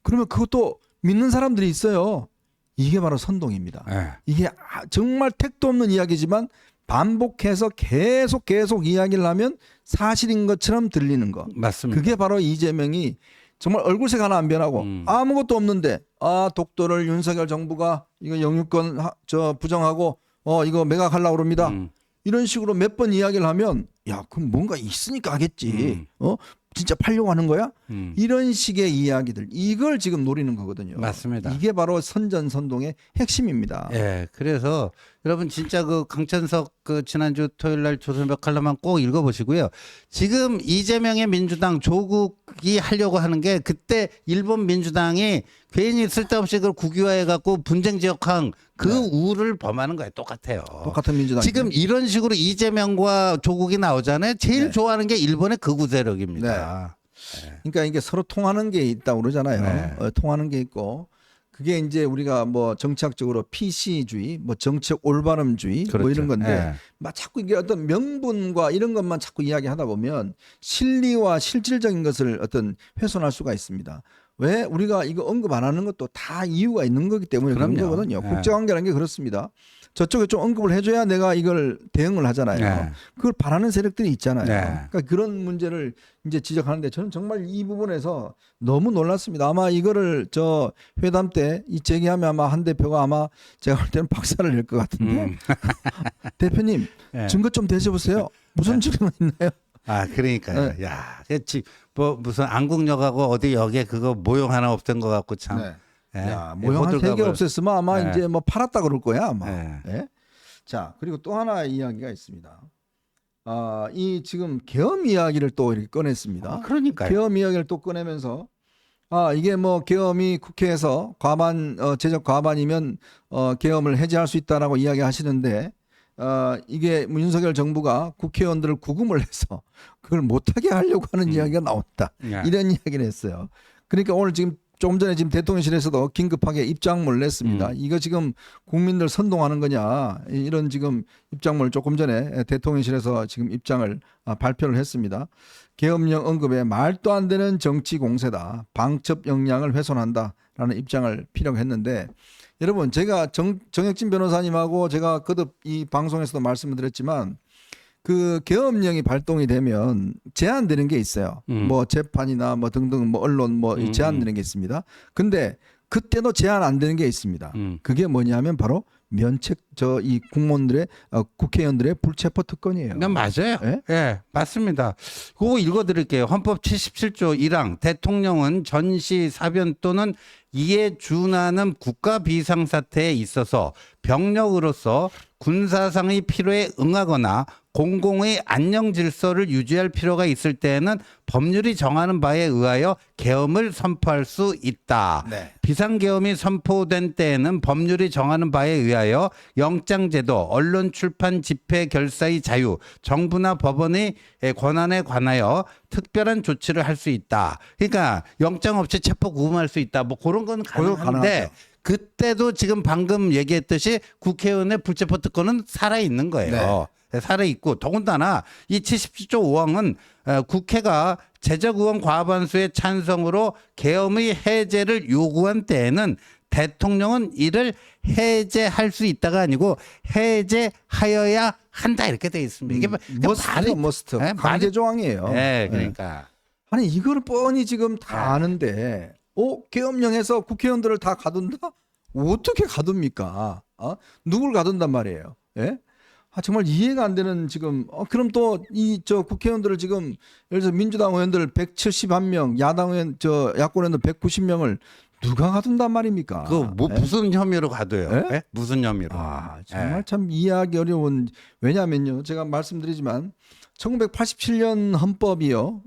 그러면 그것도 믿는 사람들이 있어요. 이게 바로 선동입니다. 예. 이게 정말 택도 없는 이야기지만 반복해서 계속 이야기를 하면 사실인 것처럼 들리는 거. 맞습니다. 그게 바로 이재명이 정말 얼굴색 하나 안 변하고 아무것도 없는데 독도를 윤석열 정부가 이거 영유권 부정하고 이거 매각하려고 그럽니다. 이런 식으로 몇 번 이야기를 하면 야 그럼 뭔가 있으니까 하겠지. 진짜 팔려고 하는 거야? 이런 식의 이야기들 이걸 지금 노리는 거거든요. 맞습니다. 이게 바로 선전선동의 핵심입니다. 예, 그래서 여러분 진짜 그 강천석 그 지난주 토요일 날 조선일보 칼럼만 꼭 읽어보시고요. 지금 이재명의 민주당 조국이 하려고 하는 게 그때 일본 민주당이 괜히 쓸데없이 그걸 국유화해갖고 분쟁 지역항 그 우를 범하는 거예요. 똑같아요. 똑같은 민주당. 지금 이런 식으로 이재명과 조국이 나오잖아요. 제일 네. 좋아하는 게 일본의 극우 세력입니다. 그러니까 이게 서로 통하는 게 있다고 그러잖아요. 네. 통하는 게 있고 그게 이제 우리가 뭐 정치학적으로 PC주의, 뭐 정치적 올바름주의 뭐 그렇죠. 이런 건데 예. 막 자꾸 이게 어떤 명분과 이런 것만 자꾸 이야기하다 보면 실리와 실질적인 것을 어떤 훼손할 수가 있습니다. 왜 우리가 이거 언급 안 하는 것도 다 이유가 있는 거기 때문에 그런 그럼요. 거거든요. 예. 국제관계라는 게 그렇습니다. 저쪽에 좀 언급을 해줘야 내가 이걸 대응을 하잖아요. 네. 그걸 바라는 세력들이 있잖아요. 네. 그러니까 그런 문제를 이제 지적하는데 저는 정말 이 부분에서 너무 놀랐습니다. 아마 이거를 저 회담 때 이 제기하면 아마 한 대표가 아마 제가 볼 때는 박살을 낼 것 같은데 대표님 네. 증거 좀 대셔보세요. 무슨 증거 있나요? 그러니까요. 야, 뭐 무슨 안국역하고 어디 역에 그거 모형 하나 없던 것 같고 참. 네. 예. 야, 모형 한 3개 없앴으면 아마 네. 이제 뭐 팔았다 그럴 거야 아마. 네. 예? 자 그리고 또 하나 이야기가 있습니다. 이 지금 계엄 이야기를 또 이렇게 꺼냈습니다. 그러니까요. 계엄 이야기를 또 꺼내면서 이게 뭐 계엄이 국회에서 제적 과반이면 계엄을 해제할 수 있다라고 이야기하시는데 이게 윤석열 정부가 국회의원들을 구금을 해서 그걸 못하게 하려고 하는 이야기가 나온다. 예. 이런 이야기를 했어요. 그러니까 오늘 지금 조금 전에 지금 대통령실에서도 긴급하게 입장문을 냈습니다. 이거 지금 국민들 선동하는 거냐 이런 지금 입장문을 조금 전에 대통령실에서 지금 입장을 발표를 했습니다. 계엄령 언급에 말도 안 되는 정치 공세다. 방첩 역량을 훼손한다라는 입장을 피력했는데 여러분 제가 정혁진 변호사님하고 제가 거듭 이 방송에서도 말씀을 드렸지만 그 계엄령이 발동이 되면 제한되는 게 있어요. 뭐 재판이나 뭐 등등 뭐 언론 뭐 제한되는 게 있습니다. 근데 그때도 제한 안 되는 게 있습니다. 그게 뭐냐면 바로 면책 이 국무원들의 국회의원들의 불체포 특권이에요. 네, 맞아요. 예? 예, 맞습니다. 그거 읽어드릴게요. 헌법 77조 1항 대통령은 전시 사변 또는 이에 준하는 국가 비상사태에 있어서 병력으로서 군사상의 필요에 응하거나 공공의 안녕 질서를 유지할 필요가 있을 때에는 법률이 정하는 바에 의하여 계엄을 선포할 수 있다. 네. 비상계엄이 선포된 때에는 법률이 정하는 바에 의하여 영장제도, 언론 출판 집회 결사의 자유, 정부나 법원의 권한에 관하여 특별한 조치를 할 수 있다. 그러니까 영장 없이 체포 구금할 수 있다. 뭐 그런 건 가능한데 가능하죠. 그때도 지금 방금 얘기했듯이 국회의원의 불체포 특권은 살아 있는 거예요. 살아 있고 더군다나 이 77조 5항은 국회가 제적의원 과반수의 찬성으로 계엄의 해제를 요구한 때에는 대통령은 이를 해제할 수 있다가 아니고 해제하여야 한다 이렇게 돼 있습니다. 이게 머스트 네, 강제 조항이에요. 네, 그러니까 아니 이거를 뻔히 지금 다 아는데 계엄령에서 국회의원들을 다 가둔다? 어떻게 가둡니까? 누굴 가둔단 말이에요? 예? 정말 이해가 안 되는 지금 그럼 또 이 국회의원들을 지금 예를 들어서 민주당 의원들 171명, 야당 의원 야권 의원들 190명을 누가 가둔단 말입니까? 무슨 혐의로 가둬요? 예? 예? 무슨 혐의로? 정말 참 이해하기 어려운 왜냐하면요. 제가 말씀드리지만 1987년 헌법이요.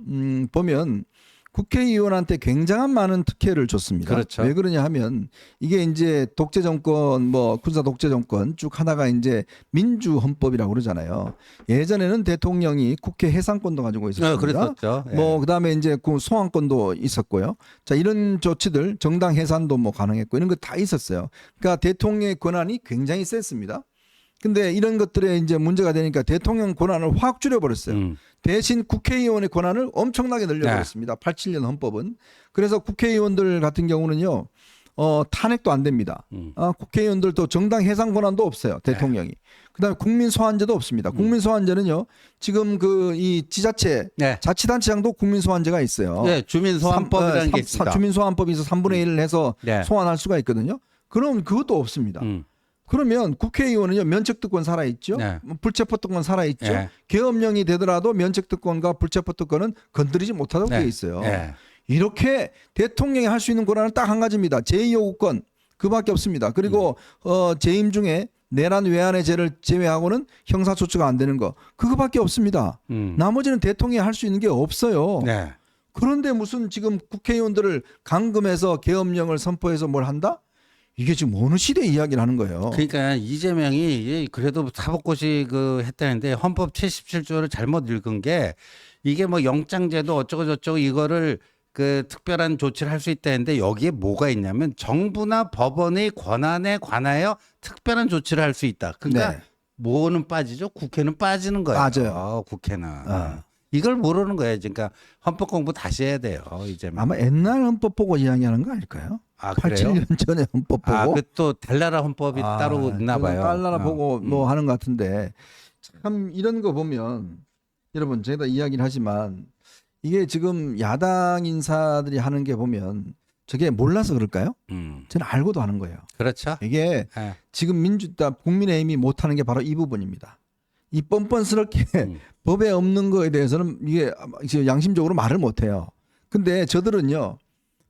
보면 국회의원한테 굉장한 많은 특혜를 줬습니다. 그렇죠. 왜 그러냐 하면 이게 이제 독재 정권 뭐 군사 독재 정권 쭉 하다가 이제 민주 헌법이라고 그러잖아요. 예전에는 대통령이 국회 해산권도 가지고 있었습니다. 그랬었죠. 예. 뭐 그다음에 이제 그 소환권도 있었고요. 자, 이런 조치들 정당 해산도 뭐 가능했고 이런 거 다 있었어요. 그러니까 대통령의 권한이 굉장히 셌습니다. 근데 이런 것들에 이제 문제가 되니까 대통령 권한을 확 줄여버렸어요. 대신 국회의원의 권한을 엄청나게 늘려버렸습니다. 87년 헌법은. 그래서 국회의원들 같은 경우는요, 탄핵도 안 됩니다. 국회의원들도 정당 해산 권한도 없어요. 대통령이. 그다음에 국민 소환제도 없습니다. 국민 소환제는요, 지금 그 이 지자체, 네. 자치단체장도 국민 소환제가 있어요. 네, 주민소환법이라는 게 있습니다. 주민소환법이 있어 3분의 1을 해서 네. 소환할 수가 있거든요. 그럼 그것도 없습니다. 그러면 국회의원은요 면책특권 살아있죠. 네. 불체포특권 살아있죠. 네. 계엄령이 되더라도 면책특권과 불체포특권은 건드리지 못하도록 네. 되어 있어요. 네. 이렇게 대통령이 할 수 있는 권한은 딱 한 가지입니다. 제2요구권 그밖에 없습니다. 그리고 재임 중에 내란 외환의 죄를 제외하고는 형사소추가 안 되는 거 그거밖에 없습니다. 나머지는 대통령이 할 수 있는 게 없어요. 네. 그런데 무슨 지금 국회의원들을 감금해서 계엄령을 선포해서 뭘 한다? 이게 지금 어느 시대 이야기를 하는 거예요. 그러니까 이재명이 그래도 사법고시 그 했다는데 헌법 77조를 잘못 읽은 게 이게 뭐 영장제도 어쩌고 저쩌고 이거를 그 특별한 조치를 할 수 있다는데 여기에 뭐가 있냐면 정부나 법원의 권한에 관하여 특별한 조치를 할 수 있다. 그러니까 네. 뭐는 빠지죠? 국회는 빠지는 거예요. 맞아요. 국회는. 이걸 모르는 거예요. 그러니까 헌법 공부 다시 해야 돼요. 이제는. 아마 옛날 헌법 보고 이야기하는 거 아닐까요? 아, 그래요? 87년 전에 헌법 보고. 그 또 달나라 헌법이 따로 있나 봐요. 달나라 보고 뭐 하는 것 같은데 참 이런 거 보면 여러분 제가 이야기를 하지만 이게 지금 야당 인사들이 하는 게 보면 저게 몰라서 그럴까요? 저는 알고도 하는 거예요. 그렇죠. 이게 예. 지금 국민의힘이 못하는 게 바로 이 부분입니다. 이 뻔뻔스럽게 법에 없는 거에 대해서는 이게 양심적으로 말을 못해요. 근데 저들은요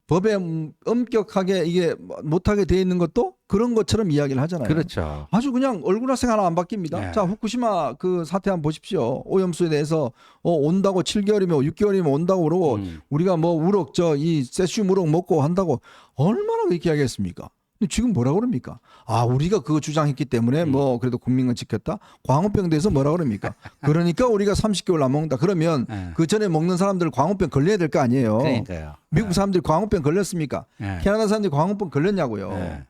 법에 엄격하게 이게 못하게 돼 있는 것도 그런 것처럼 이야기를 하잖아요. 그렇죠. 아주 그냥 얼굴화생 하나 안 바뀝니다. 네. 자, 후쿠시마 그 사태 한번 보십시오. 오염수에 대해서 온다고 7개월이면 6개월이면 온다고 그러고 우리가 뭐 우럭 이 세슘 우럭 먹고 한다고 얼마나 그렇게 이야기했습니까? 근데 지금 뭐라 그럽니까? 아, 우리가 그거 주장했기 때문에 뭐 그래도 국민은 지켰다. 광우병 대해서 뭐라 그럽니까? 그러니까 우리가 30개월 안 먹는다. 그러면 네. 그 전에 먹는 사람들 광우병 걸려야 될 거 아니에요. 그러니까요. 미국 사람들이 광우병 걸렸습니까? 네. 캐나다 사람들이 광우병 걸렸냐고요. 네.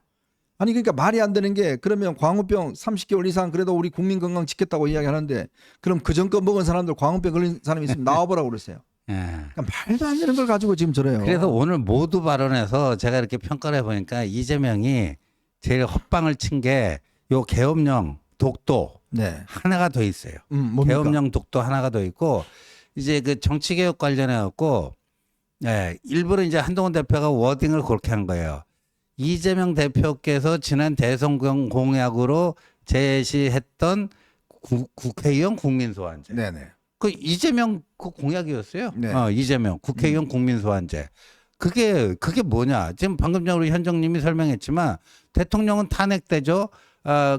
아니 그러니까 말이 안 되는 게 그러면 광우병 30개월 이상 그래도 우리 국민 건강 지켰다고 이야기하는데 그럼 그 전껏 먹은 사람들 광우병 걸린 사람이 있으면 나와보라고 그러세요. 예. 그러니까 말도 안 되는 걸 가지고 지금 저래요. 그래서 오늘 모두 발언해서 제가 이렇게 평가를 해보니까 이재명이 제일 헛방을 친 게 요 계엄령 독도 네. 하나가 더 있어요. 뭡니까? 계엄령 독도 하나가 더 있고 이제 그 정치개혁 관련해 갖고 일부러 이제 한동훈 대표가 워딩을 그렇게 한 거예요. 이재명 대표께서 지난 대선 공약으로 제시했던 국회의원 국민소환제. 네네. 그 이재명 그 공약이었어요. 네. 이재명 국회의원 국민소환제. 그게 뭐냐? 지금 방금 전에 우리 현정님이 설명했지만 대통령은 탄핵되죠.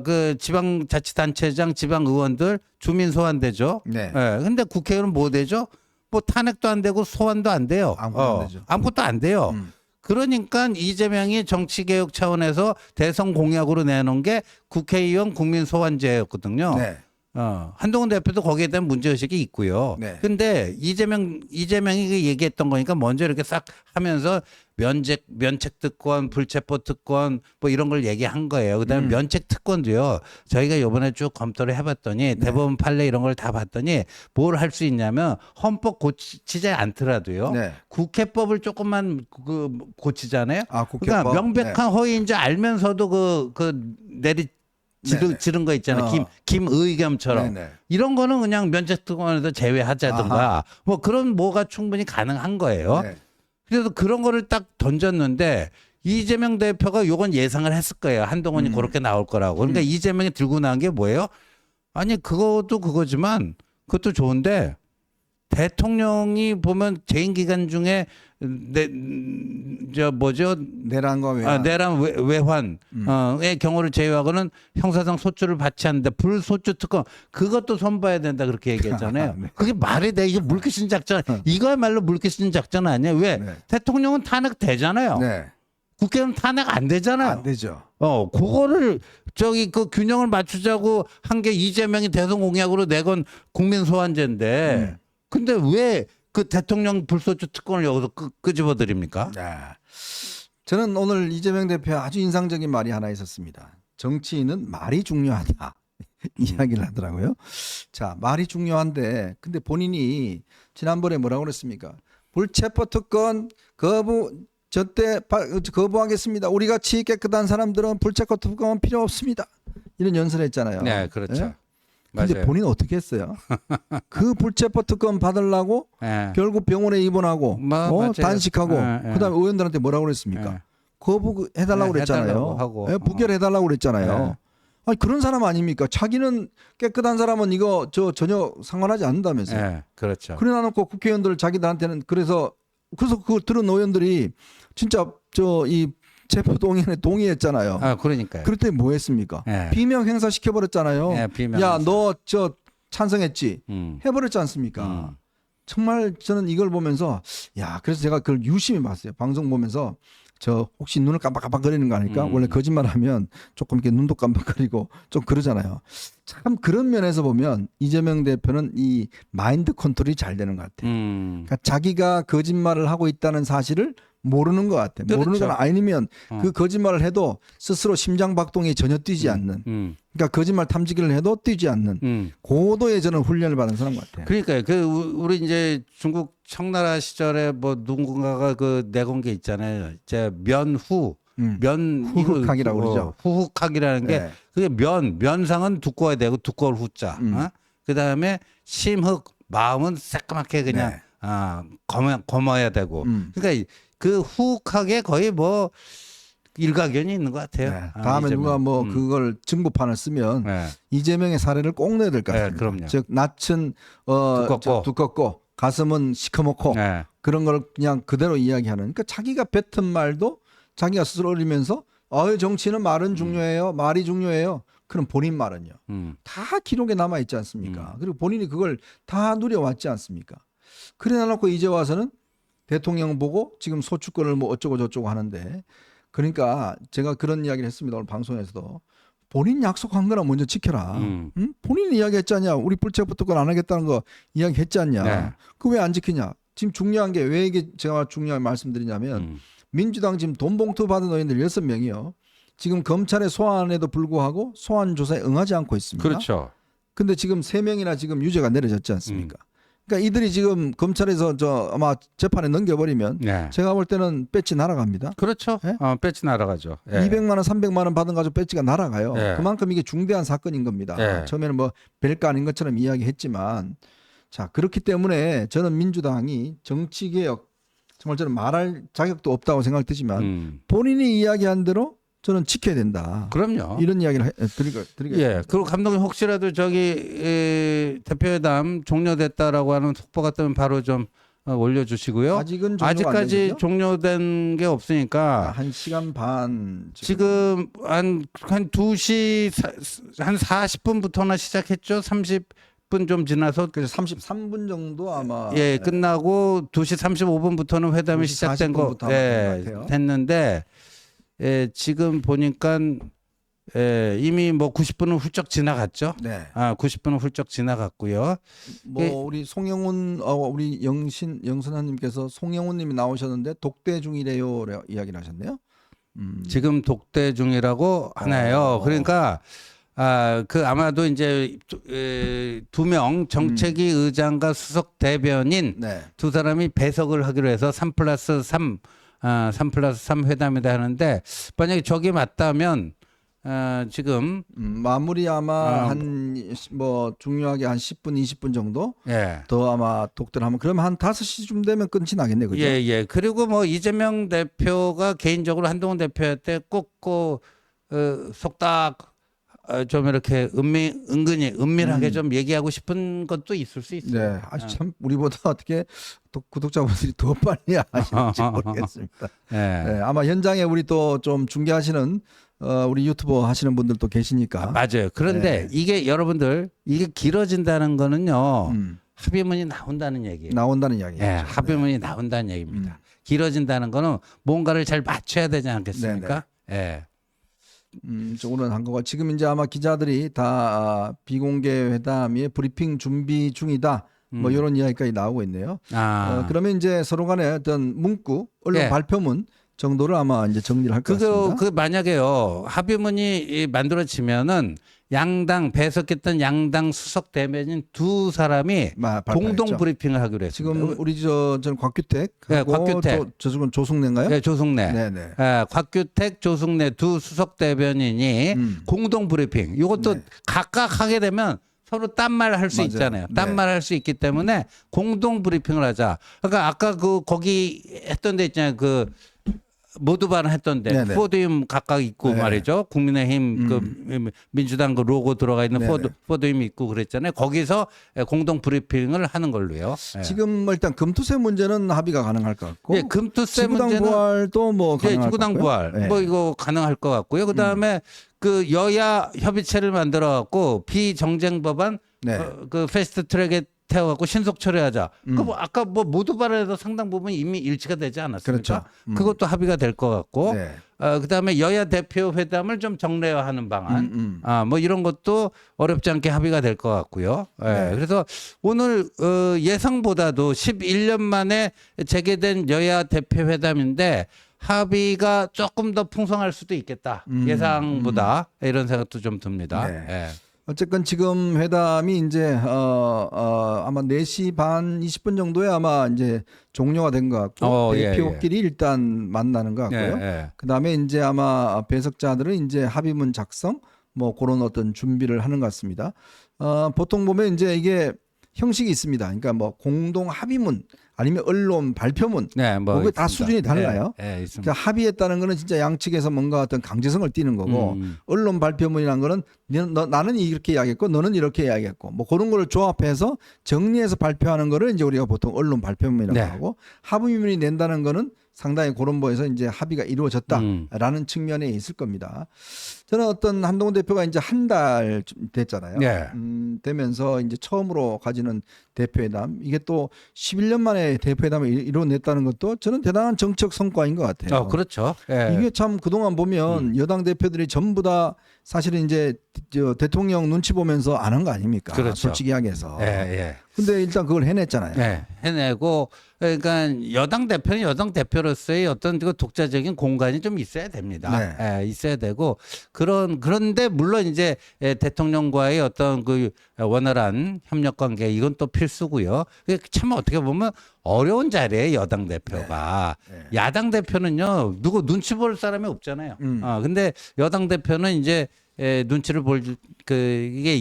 그 지방자치단체장, 지방의원들 주민 소환되죠. 네. 근데 국회의원은 뭐 되죠? 뭐 탄핵도 안 되고 소환도 안 돼요. 아무것도 안 되죠. 아무것도 안 돼요. 그러니까 이재명이 정치개혁 차원에서 대선 공약으로 내놓은 게 국회의원 국민소환제였거든요. 네. 한동훈 대표도 거기에 대한 문제의식이 있고요. 네. 근데 이재명이 그 얘기했던 거니까 먼저 이렇게 싹 하면서 면책 특권, 불체포 특권 뭐 이런 걸 얘기한 거예요. 그다음에 면책 특권도요. 저희가 이번에 쭉 검토를 해봤더니 대법원 판례 이런 걸 다 봤더니 뭘 할 수 있냐면 헌법 고치지 않더라도요. 네. 국회법을 조금만 고치잖아요. 국회법. 그러니까 명백한 허위인지 알면서도 그 지른 거 있잖아요. 김의겸처럼. 네네. 이런 거는 그냥 면책특권에서 제외하자든가 뭐 그런 뭐가 충분히 가능한 거예요. 네. 그래서 그런 거를 딱 던졌는데 이재명 대표가 요건 예상을 했을 거예요. 한동훈이 그렇게 나올 거라고. 그러니까 이재명이 들고 나온 게 뭐예요? 아니 그것도 그거지만 그것도 좋은데 대통령이 보면 재임 기간 중에 저 뭐죠? 내란과 외환. 내란 외환의 경우를 제외하고는 형사상 소추를 받지 않는데 불소추 특검 그것도 손봐야 된다 그렇게 얘기했잖아요. 네. 그게 말이 돼? 이게 물귀신 작전 이거야말로 물귀신 작전 아니에요? 왜 네. 대통령은 탄핵 되잖아요. 네. 국회는 탄핵 안 되잖아요. 안 되죠. 그거를 그 균형을 맞추자고 한 게 이재명이 대선 공약으로 내건 국민 소환제인데 근데 왜 그 대통령 불소추 특권을 여기서 끄집어 드립니까? 네. 저는 오늘 이재명 대표 아주 인상적인 말이 하나 있었습니다. 정치인은 말이 중요하다. 이야기를 하더라고요. 자, 말이 중요한데 근데 본인이 지난번에 뭐라고 그랬습니까? 불체포 특권 거부하겠습니다. 우리 같이 깨끗한 사람들은 불체포 특권은 필요 없습니다. 이런 연설을 했잖아요. 네, 그렇죠. 네? 근데 맞아요. 본인은 어떻게 했어요? 그 불체포 특권 받으려고 네. 결국 병원에 입원하고 맞아요. 단식하고 네. 그다음에 의원들한테 뭐라고 그랬습니까? 네. 거부해달라고 네, 그랬잖아요. 해달라고 하고. 부결해달라고 그랬잖아요. 네. 아니 그런 사람 아닙니까? 자기는 깨끗한 사람은 이거 전혀 상관하지 않는다면서요. 네, 그렇죠. 그래 놔놓고 국회의원들 자기들한테는 그래서 그걸 들은 의원들이 진짜 이 체포 동의안에 동의했잖아요. 그러니까요. 그럴 때 뭐 했습니까? 네. 비명 행사 시켜버렸잖아요. 네, 비명 야, 행사. 너 찬성했지? 해버렸지 음. 않습니까? 정말 저는 이걸 보면서 그래서 제가 그걸 유심히 봤어요. 방송 보면서 저 혹시 눈을 깜빡깜빡거리는 거 아닐까? 원래 거짓말하면 조금 이렇게 눈도 깜빡거리고 좀 그러잖아요. 참 그런 면에서 보면 이재명 대표는 이 마인드 컨트롤이 잘 되는 것 같아요. 그러니까 자기가 거짓말을 하고 있다는 사실을 모르는 것 같아요. 그렇죠. 모르는 건 아니면 그 거짓말을 해도 스스로 심장 박동이 전혀 뛰지 않는. 그러니까 거짓말 탐지기를 해도 뛰지 않는 고도의 저는 훈련을 받은 사람 같아요. 그러니까요. 우리 이제 중국 청나라 시절에 뭐 누군가가 내건 게 있잖아요. 이제 후흑학이라고 그러죠. 후흑학이라는 게 네. 그게 면상은 두꺼워야 되고 두꺼울 후자. 그 다음에 심흑 마음은 새까맣게 그냥 검어야 되고. 그러니까 그 후흑학에 거의 뭐 일가견이 있는 것 같아요. 네. 다음에 이재명. 누가 그걸 증거판을 쓰면 네. 이재명의 사례를 꼭 내야 될 것 같습니다. 그럼요. 즉 낯은 두껍고 가슴은 시커멓고 네. 그런 걸 그냥 그대로 이야기하는. 그러니까 자기가 뱉은 말도 자기가 스스로 어리면서 정치는 말은 중요해요. 말이 중요해요. 그럼 본인 말은요. 다 기록에 남아 있지 않습니까? 그리고 본인이 그걸 다 누려왔지 않습니까? 그래 놓고 이제 와서는 대통령 보고 지금 소추권을 뭐 어쩌고 저쩌고 하는데 그러니까 제가 그런 이야기를 했습니다. 오늘 방송에서도 본인 약속한 거나 먼저 지켜라. 응? 본인이 이야기했지 않냐. 우리 불체포 특권 안 하겠다는 거 이야기했지 않냐. 네. 그거 왜 안 지키냐. 지금 중요한 게 왜 이게 제가 중요한 말씀드리냐면 민주당 지금 돈 봉투 받은 의원들 6명이요. 지금 검찰의 소환에도 불구하고 소환 조사에 응하지 않고 있습니다. 그렇죠. 근데 지금 3명이나 지금 유죄가 내려졌지 않습니까? 그러니까 이들이 지금 검찰에서 아마 재판에 넘겨버리면 네. 제가 볼 때는 배지 날아갑니다. 그렇죠. 네? 배지 날아가죠. 200만 원, 300만 원 받은 가지고 배지가 날아가요. 네. 그만큼 이게 중대한 사건인 겁니다. 네. 처음에는 뭐 별거 아닌 것처럼 이야기했지만 자 그렇기 때문에 저는 민주당이 정치개혁 정말 저는 말할 자격도 없다고 생각되지만 본인이 이야기한 대로 저는 지켜야 된다. 그럼요. 이런 이야기를 드리겠습니다. 예. 그리고 감독님 혹시라도 대표회담 종료됐다라고 하는 속보가 뜨면 바로 좀 올려주시고요. 아직은 종료가 안 아직까지 된 거죠? 종료된 게 없으니까 1시간 반 지금 한 2시 한 40분부터나 시작했죠. 30분 좀 지나서 그래서 33분 정도 아마 끝나고 2시 35분부터는 회담이 2시 시작된 40분부터 아마 된것 같아요. 됐는데 지금 보니까 이미 뭐 90분은 훌쩍 지나갔죠. 네. 90분은 훌쩍 지나갔고요. 뭐 우리 송영훈 우리 영선아님께서 송영훈님이 나오셨는데 독대 중이래요 이야기를 하셨네요. 지금 독대 중이라고 하나요. 그러니까 아마도 이제 2명 정책위 의장과 수석 대변인 네. 두 사람이 배석을 하기로 해서 3+3 3+3 회담이다 하는데 만약에 저게 맞다면 지금 마무리 아마 한 뭐 중요하게 한 10분 20분 정도 더 아마 독대하면 그러면 한 5시쯤 되면 끝이 나겠네. 그죠? 예. 그리고 뭐 이재명 대표가 개인적으로 한동훈 대표한테 꼭 속닥 좀 이렇게 은근히 은밀하게 좀 얘기하고 싶은 것도 있을 수 있어요. 네, 아주 참 우리보다 어떻게 또 구독자분들이 더 빨리 아시는지 모르겠습니다. 네. 네, 아마 현장에 우리 또 좀 중계하시는 우리 유튜버 하시는 분들도 계시니까. 맞아요. 그런데 네. 이게 여러분들 이게 길어진다는 거는요. 음, 합의문이 나온다는 얘기예요. 나온다는 이야기죠. 예, 합의문이 나온다는 얘기입니다. 길어진다는 거는 뭔가를 잘 맞춰야 되지 않겠습니까? 예. 오늘 한 거가 지금 이제 아마 기자들이 다 비공개 회담의 브리핑 준비 중이다. 뭐 이런 이야기까지 나오고 있네요. 그러면 이제 서로 간에 어떤 문구, 언론 예. 발표문 정도를 아마 이제 정리를 할 것 같습니다. 그 만약에요 합의문이 만들어지면은 양당 배석했던 양당 수석 대변인 두 사람이 공동 발표했죠. 브리핑을 하기로 했습니다. 지금 우리 전 곽규택 네, 곽규택. 저쪽은 조승래인가요? 네, 조승래. 네네. 예, 곽규택, 조승래 두 수석 대변인이 공동 브리핑. 이것도 네. 각각 하게 되면 서로 딴 말 할 수 맞아요. 있잖아요. 딴 네. 말 할 수 있기 때문에 공동 브리핑을 하자. 그러니까 아까 거기 했던 데 있잖아요. 모두 발언했던데 네네. 포디움 각각 있고 네. 말이죠. 국민의힘 민주당 그 로고 들어가 있는 네네. 포디움 있고 그랬잖아요. 거기서 공동 브리핑을 하는 걸로요. 예. 지금 뭐 일단 금투세 문제는 합의가 가능할 것 같고. 예, 금투세 지구당 문제는 부활도 뭐 예, 가능할 지구당 것 같고요. 부활 네. 뭐 이거 가능할 것 같고요. 그다음에 그 여야 협의체를 만들어 갖고 비정쟁 법안 네. 그 패스트 트랙에 태워 갖고 신속 처리하자. 그뭐 아까 뭐 모두 발언에서 상당 부분 이미 일치가 되지 않았습니까? 그렇죠. 그것도 합의가 될 것 같고. 네. 그다음에 여야 대표 회담을 좀 정례화하는 방안. 음. 뭐 이런 것도 어렵지 않게 합의가 될 것 같고요. 예, 네. 그래서 오늘 예상보다도 11년 만에 재개된 여야 대표 회담인데 합의가 조금 더 풍성할 수도 있겠다. 예상보다 이런 생각도 좀 듭니다. 네. 예. 어쨌건 지금 회담이 이제 아마 4시 반 20분 정도에 아마 이제 종료가 된 것 같고 예, 대표끼리 일단 만나는 것 같고요. 예. 그다음에 이제 아마 배석자들은 이제 합의문 작성 뭐 그런 어떤 준비를 하는 것 같습니다. 보통 보면 이제 이게 형식이 있습니다. 그러니까 뭐 공동 합의문 아니면 언론 발표문 네, 뭐 그게 다 있습니다. 수준이 달라요. 예, 있습니다. 그러니까 합의했다는 거는 진짜 양측에서 뭔가 어떤 강제성을 띠는 거고 언론 발표문이라는 거는 나는 이렇게 이야기했고 너는 이렇게 이야기했고 뭐 그런 거를 조합해서 정리해서 발표하는 거를 이제 우리가 보통 언론 발표문이라고 네. 하고 합의문이 낸다는 거는 상당히 그런 거에서 이제 합의가 이루어졌다라는 측면에 있을 겁니다. 저는 어떤 한동훈 대표가 이제 한 달 됐잖아요. 네. 되면서 이제 처음으로 가지는 대표회담 이게 또 11년 만에 대표회담을 이뤄냈다는 것도 저는 대단한 정책 성과인 것 같아요. 그렇죠. 예. 이게 참 그동안 보면 여당 대표들이 전부 다 사실은 이제 대통령 눈치 보면서 안 한 거 아닙니까? 그렇죠. 솔직히 이야기해서. 예. 근데 일단 그걸 해냈잖아요. 네, 해내고 그러니까 여당 대표는 여당 대표로서의 어떤 그 독자적인 공간이 좀 있어야 됩니다. 네. 있어야 되고 그런데 물론 이제 대통령과의 어떤 그 원활한 협력 관계 이건 또 필수고요. 참 어떻게 보면 어려운 자리에 여당 대표가 야당 대표는요 누구 눈치 볼 사람이 없잖아요. 근데 여당 대표는 이제 눈치를 볼 이게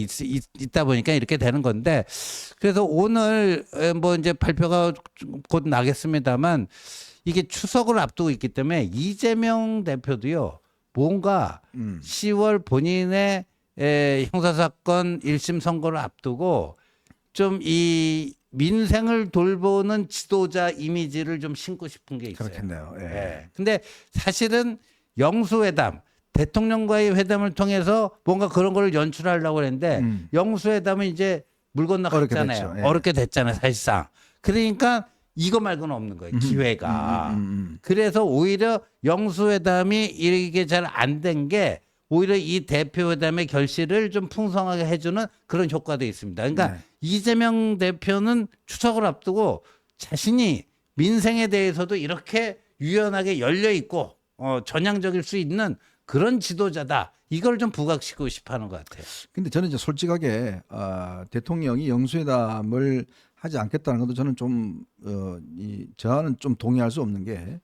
있다 보니까 이렇게 되는 건데 그래서 오늘 뭐 이제 발표가 곧 나겠습니다만 이게 추석을 앞두고 있기 때문에 이재명 대표도요 뭔가 10월 본인의 형사사건 1심 선고를 앞두고 좀 이 민생을 돌보는 지도자 이미지를 좀 심고 싶은 게 있어요. 그렇겠네요. 예. 예. 근데 사실은 영수회담 대통령과의 회담을 통해서 뭔가 그런 걸 연출하려고 했는데 영수회담은 이제 물 건너갔잖아요. 어렵게 됐죠. 예. 어렵게 됐잖아요, 사실상. 그러니까 이거 말고는 없는 거예요, 기회가. 그래서 오히려 영수회담이 이게 잘 안 된 게 오히려 이 대표회담의 결실을 좀 풍성하게 해주는 그런 효과도 있습니다. 그러니까 이재명 대표는 추석을 앞두고 자신이 민생에 대해서도 이렇게 유연하게 열려 있고 전향적일 수 있는 그런 지도자다. 이걸 좀 부각시키고 싶어하는 것 같아요. 근데 저는 이제 솔직하게 대통령이 영수회담을 하지 않겠다는 것도 저는 좀 저는 좀 동의할 수 없는 게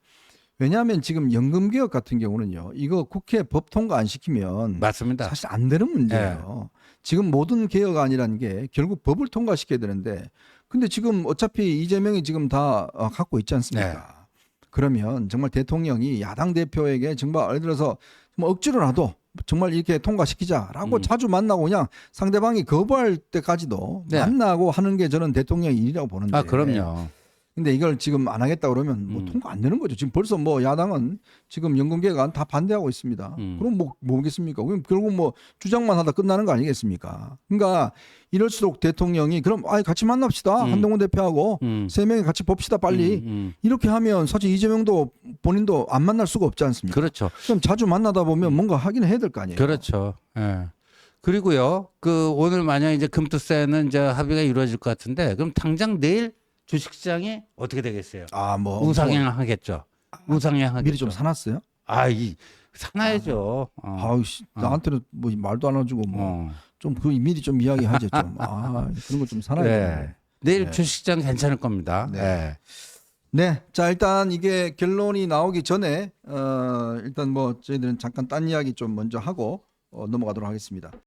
왜냐하면 지금 연금개혁 같은 경우는요. 이거 국회 법 통과 안 시키면 맞습니다. 사실 안 되는 문제예요. 지금 모든 개혁안이라는 게 결국 법을 통과시켜야 되는데 근데 지금 어차피 이재명이 지금 다 갖고 있지 않습니까? 그러면 정말 대통령이 야당 대표에게 정말 예를 들어서 뭐 억지로라도 정말 이렇게 통과시키자라고 자주 만나고 그냥 상대방이 거부할 때까지도 네. 만나고 하는 게 저는 대통령의 일이라고 보는데. 아, 그럼요. 근데 이걸 지금 안 하겠다 그러면 뭐 통과 안 되는 거죠. 지금 벌써 뭐 야당은 지금 연금 개혁안 다 반대하고 있습니다. 그럼 뭐 뭐겠습니까? 그럼 결국 뭐 주장만 하다 끝나는 거 아니겠습니까? 그러니까 이럴수록 대통령이 그럼 같이 만납시다. 한동훈 대표하고 세 명이 같이 봅시다 빨리. 이렇게 하면 사실 이재명도 본인도 안 만날 수가 없지 않습니까? 그렇죠. 그럼 자주 만나다 보면 뭔가 하긴 해야 될 거 아니에요. 그렇죠. 예. 그리고요, 그 오늘 만약 이제 금투세는 이제 합의가 이루어질 것 같은데, 그럼 당장 내일 주식시장이 어떻게 되겠어요? 뭐 우상향하겠죠. 우상향하겠죠. 미리 좀 사놨어요? 사놔야죠. 아우씨 나한테는 뭐 말도 안 해주고 뭐 좀 그 미리 좀 이야기하죠 좀. 그런 거 좀 사놔야 돼. 내일 주식시장 괜찮을 겁니다. 네. 네, 자 일단 이게 결론이 나오기 전에 일단 뭐 저희들은 잠깐 딴 이야기 좀 먼저 하고 넘어가도록 하겠습니다.